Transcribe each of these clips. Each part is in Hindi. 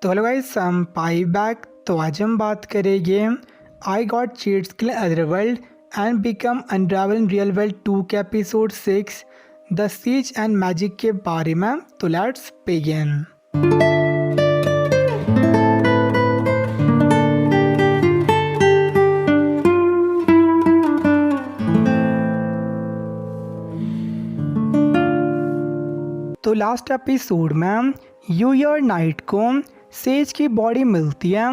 तो हेलो गाइस, हम पाई बैक। तो आज हम बात करेंगे I got cheats kill other world and become unrivaled in real world 2 के episode 6 the siege and magic के बारे में। तो लेट्स बिगिन। तो लास्ट एपिसोड में यू और नाइट को सेज की बॉडी मिलती है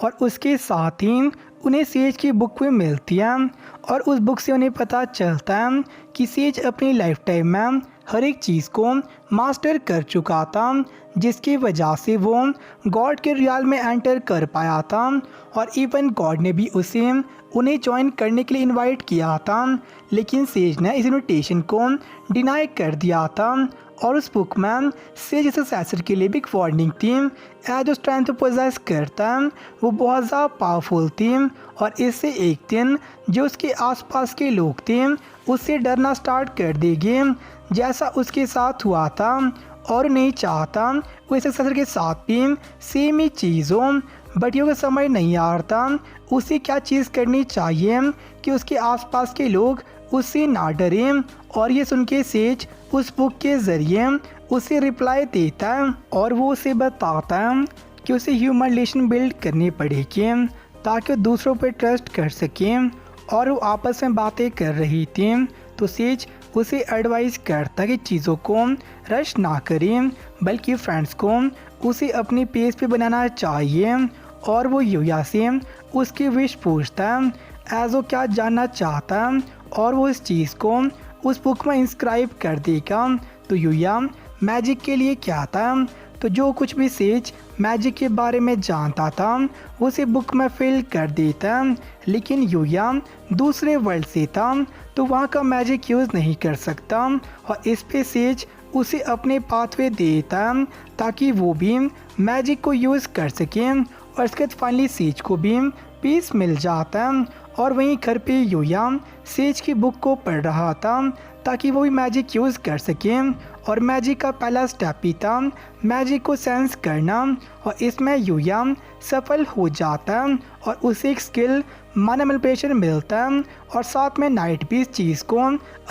और उसके साथ ही उन्हें सेज की बुक भी मिलती है और उस बुक से उन्हें पता चलता है कि सेज अपनी लाइफ टाइम में हर एक चीज़ को मास्टर कर चुका था, जिसकी वजह से वो गॉड के रियल में एंटर कर पाया था और इवन गॉड ने भी उसे उन्हें ज्वाइन करने के लिए इनवाइट किया था, लेकिन सेज ने इस इनविटेशन को डिनाई कर दिया था। और उस बुक में सेज इस असैसिन के लिए भी एक वार्निंग थी। एज जो स्ट्रेंथ पोजेस करता है वो बहुत ज़्यादा पावरफुल थी और इससे एक दिन जो उसके आसपास के लोग थे उससे डरना स्टार्ट कर देंगे, जैसा उसके साथ हुआ था। और नहीं चाहता वो इस असैसिन के साथ भी सेम ही चीज़ हो, बट ये समझ नहीं आ रहा था उसे क्या चीज़ करनी चाहिए कि उसके आसपास के लोग उससे ना डरें। और ये सुन के सेज उस बुक के ज़रिए उसे रिप्लाई देता है और वो उसे बताता है कि उसे ह्यूमन रिलेशन बिल्ड करनी पड़ेगी ताकि वो दूसरों पर ट्रस्ट कर सके। और वो आपस में बातें कर रही थी तो सेज उसे एडवाइस करता कि चीज़ों को रश ना करें, बल्कि फ्रेंड्स को उसे अपनी पेज पे बनाना चाहिए। और वो यूया से उसकी विश पूछता है एज वो क्या जानना चाहता है और वो इस चीज़ को उस बुक में इंस्क्राइब कर देगा। तो यूया मैजिक के लिए क्या था, तो जो कुछ भी सेज मैजिक के बारे में जानता था वो उसे बुक में फिल कर देता, लेकिन यूया दूसरे वर्ल्ड से था तो वहाँ का मैजिक यूज़ नहीं कर सकता और इस पे सेज उसे अपने पाथवे देता ताकि वो भी मैजिक को यूज़ कर सके। और इसके बाद फाइनली सेज को भी पीस मिल जाता है और वहीं घर पे यूया सेज की बुक को पढ़ रहा था ताकि वो भी मैजिक यूज़ कर सके। और मैजिक का पहला स्टेप ही था मैजिक को सेंस करना और इसमें यूया सफल हो जाता है और उसे एक स्किल माना मैनिपुलेशन मिलता है और साथ में नाइट भी इस चीज़ को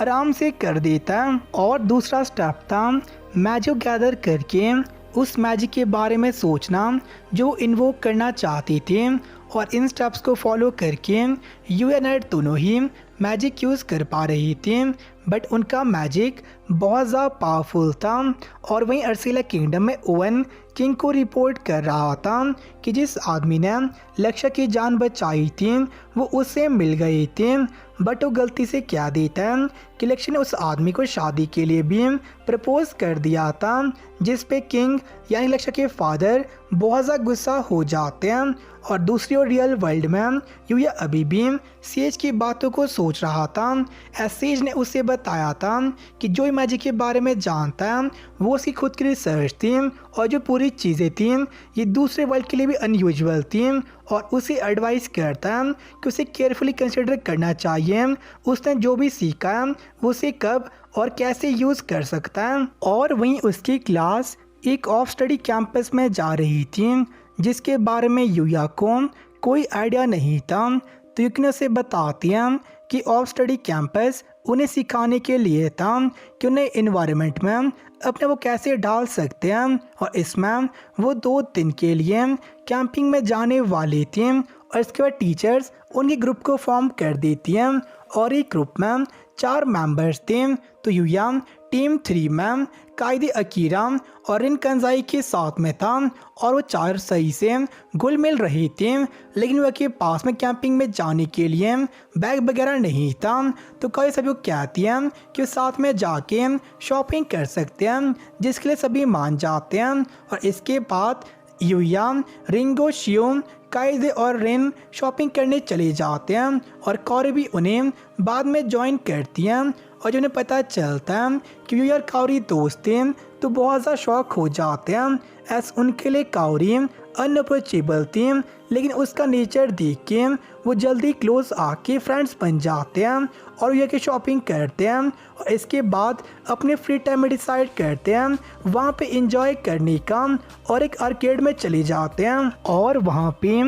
आराम से कर देता है। और दूसरा स्टेप था मैजिक गैदर करके उस मैजिक के बारे में सोचना जो इन्वोक करना चाहती थी। और इन स्टेप्स को फॉलो करके यू एंड नाइट दोनों ही मैजिक यूज़ कर पा रही थी, बट उनका मैजिक बहुत ज़्यादा पावरफुल था। और वहीं अर्सिला किंगडम में ओवन किंग को रिपोर्ट कर रहा था कि जिस आदमी ने लक्ष्य की जान बचाई थी वो उससे मिल गई थी, बट वो गलती से क्या देता है कि लक्ष्य ने उस आदमी को शादी के लिए भी प्रपोज कर दिया था, जिस पे किंग यानी लक्ष्य के फादर बहुत ज़्यादा गुस्सा हो जाते हैं। और दूसरी ओर रियल वर्ल्ड में यूया अभी भी सेज की बातों को सोच रहा था। सेज ने उसे बताया था कि जो मैजिक के बारे में जानता है वो उसकी खुद की रिसर्च थी और जो पूरी चीज़ें थी ये दूसरे वर्ल्ड के लिए भी अनयूजुअल थी। और उसे एडवाइस करता है कि उसे केयरफुली कंसिडर करना चाहिए उसने जो भी सीखा है वो उसे कब और कैसे यूज़ कर सकता है। और वहीं उसकी क्लास एक ऑफ स्टडी कैंपस में जा रही थी जिसके बारे में यूया को कोई आइडिया नहीं था। तो यूकी उसे बताती हैं कि ऑफ स्टडी कैंपस उन्हें सिखाने के लिए था कि उन्हें इन्वायरमेंट में अपने वो कैसे ढाल सकते हैं। और इसमें वो 2 दिन के लिए कैंपिंग में जाने वाले थे और इसके बाद टीचर्स उनके ग्रुप को फॉर्म कर देती हैं और एक ग्रुप में 4 मेंबर्स थे। तो यूया टीम 3 में कायदे अकीरा और रिन कंजाई के साथ में था और वो 4 सही से घुल मिल रहे थे, लेकिन वह के पास में कैंपिंग में जाने के लिए बैग वगैरह नहीं था। तो कई सभी को कहती हैं कि वो साथ में जाके शॉपिंग कर सकते हैं, जिसके लिए सभी मान जाते हैं। और इसके बाद यूया, रिंगो, शियो, कायदे और रिन शॉपिंग करने चले जाते हैं और कौरी भी उन्हें बाद में ज्वाइन करती हैं। और जब उन्हें पता चलता है कि यूया और कौरी दोस्त थे तो बहुत ज़्यादा शौक हो जाते हैं। एस उनके लिए काउरी अनअप्रोचेबल थी, लेकिन उसका नेचर देख के वो जल्दी क्लोज आके फ्रेंड्स बन जाते हैं और ये की शॉपिंग करते हैं और इसके बाद अपने फ्री टाइम में डिसाइड करते हैं वहाँ पे इंजॉय करने का और एक आर्केड में चले जाते हैं और वहाँ पे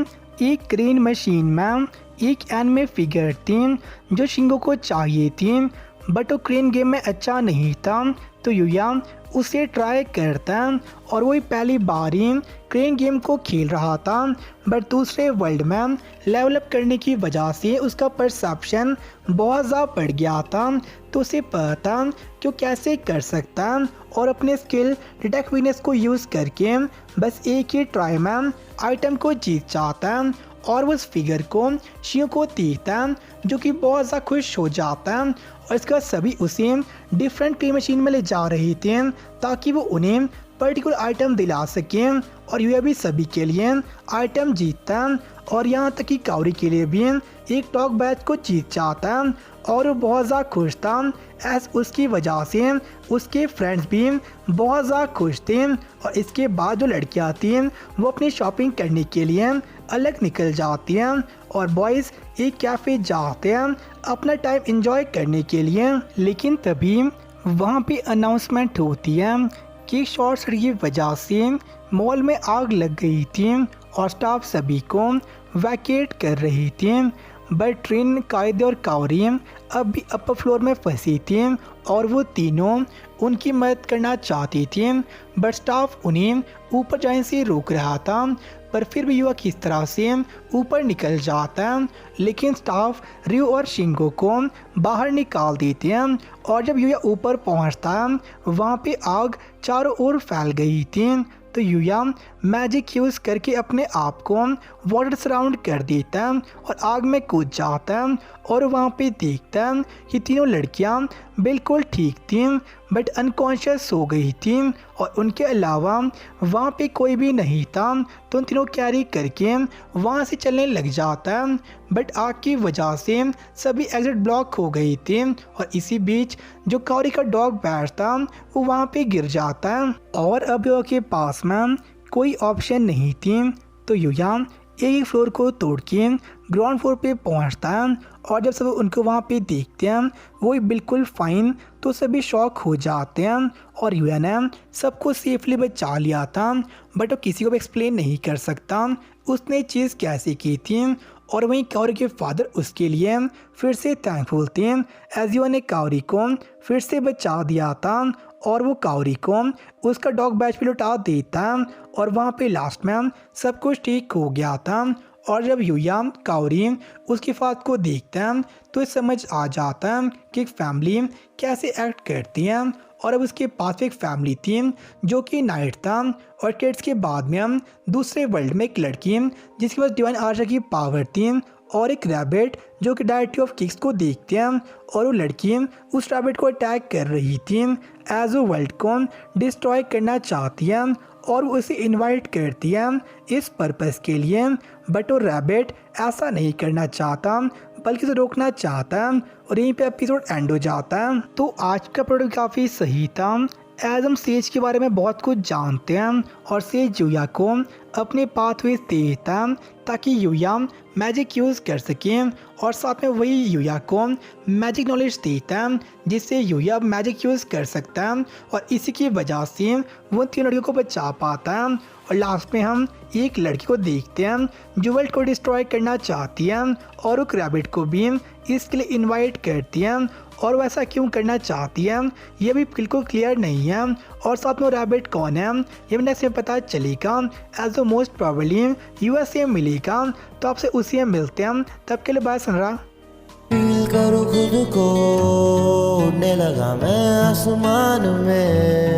एक क्रेन मशीन में एक एनिमे फिगर थी जो शिंगो को चाहिए थी, बट वो क्रेन गेम में अच्छा नहीं था तो यूया उसे ट्राई करता है और वही पहली बार ही क्रेन गेम को खेल रहा था, बट दूसरे वर्ल्ड में लेवल अप करने की वजह से उसका परसेप्शन बहुत ज़्यादा बढ़ गया था तो उसे पता कि वो कैसे कर सकता है और अपने स्किल डिटेक्ट वीकनेस को यूज़ करके बस एक ही ट्राई में आइटम को जीत जाता है और उस फिगर को शियो को देखता है जो कि बहुत ज़्यादा खुश हो जाता है और इसका सभी उसे डिफरेंट क्रेन मशीन में ले जा रहे थे ताकि वो उन्हें पर्टिकुलर आइटम दिला सके और यह भी सभी के लिए आइटम जीतता है और यहाँ तक कि काउरी के लिए भी एक टॉक बैच को जीत जाता है और वो बहुत ज़्यादा खुश था एस उसकी वजह से उसके फ्रेंड्स भी बहुत ज़्यादा खुश थे और इसके बाद जो लड़कियाँ थी वो अपनी शॉपिंग करने के लिए अलग निकल जाती हैं और बॉयज़ एक कैफ़े जाते हैं अपना टाइम एंजॉय करने के लिए, लेकिन तभी वहाँ पे अनाउंसमेंट होती है कि शॉर्ट सर्किट की वजह से मॉल में आग लग गई थी और स्टाफ सभी को वैकेट कर रही थी, बट ट्रेन कायदे और काउरी अब भी अपर फ्लोर में फंसी थी और वो तीनों उनकी मदद करना चाहती थी, बट स्टाफ उन्हें ऊपर जाने से रोक रहा था। पर फिर भी युवा किस तरह से ऊपर निकल जाता है, लेकिन स्टाफ रियो और शिंगो को बाहर निकाल देते हैं और जब युवा ऊपर पहुंचता है वहाँ पे आग चारों ओर फैल गई थी तो युया मैजिक यूज़ करके अपने आप को वाटर सराउंड कर देता है और आग में कूद जाता है और वहाँ पे देखता है कि तीनों लड़कियाँ बिल्कुल ठीक थी बट अनकॉन्शियस हो गई थी और उनके अलावा वहाँ पे कोई भी नहीं था तो उन तीनों कैरी करके वहाँ से चलने लग जाता है, बट आग की वजह से सभी एग्जिट ब्लॉक हो गई थी और इसी बीच जो काउरी का डॉग बैठता वो वहाँ पे गिर जाता है और अब युवा के पास में कोई ऑप्शन नहीं थी तो युया एक फ्लोर को तोड़ के ग्राउंड फ्लोर पे पहुंचता है और जब सब उनको वहाँ पे देखते हैं वो बिल्कुल फाइन तो सभी शॉक हो जाते हैं और युया ने सबको सेफली बचा लिया था बट वो किसी को भी एक्सप्लेन नहीं कर सकता उसने चीज़ कैसे की थी और वहीं काउरी के फादर उसके लिए फिर से थैंकफुल थे एज युवा ने काउरी को फिर से बचा दिया था और वो काउरी को उसका डॉग बैच पे लौटा देता और वहाँ पे लास्ट में सब कुछ ठीक हो गया था और जब युया काउरी उसकी फात को देखता है तो समझ आ जाता है कि एक फैमिली कैसे एक्ट करती है और अब उसके पास एक फैमिली थी जो कि नाइट था और किड्स के बाद में हम दूसरे वर्ल्ड में एक लड़की जिसके पास डिवाइन आर्शा की पावर थी और एक रैबिट जो कि डायरेक्टिव ऑफ किक्स को देखते हैं और वो लड़की उस रैबिट को अटैक कर रही थी एज वो वर्ल्ड को डिस्ट्रॉय करना चाहती है और वो उसे इनवाइट करती है इस पर्पस के लिए, बट वो रैबिट ऐसा नहीं करना चाहता बल्कि उसे रोकना चाहता है और यहीं पे एपिसोड एंड हो जाता है। तो आज का प्रोडक्ट काफ़ी सही था एज हम सेज के बारे में बहुत कुछ जानते हैं और सेज युया को अपने पाथवेज देता है ताकि युया मैजिक यूज़ कर सके और साथ में वही युया को मैजिक नॉलेज देता है जिससे युया मैजिक यूज़ कर सकता है और इसी की वजह से वो तीन लड़कियों को बचा पाता है और लास्ट में हम एक लड़की को देखते हैं जो वर्ल्ड को डिस्ट्रॉय करना चाहती है और उस रैबिट को भी इसके लिए इनवाइट करती है और वैसा क्यों करना चाहती है ये भी बिल्कुल क्लियर नहीं है और साथ में रैबिट कौन है ये नेक्स्ट में पता चलेगा as the most probably USA मिलेगा तो आपसे उसी में मिलते हैं तब के लिए बाय सनरा। फील करो खुद को उड़ने लगा मैं आसमान में।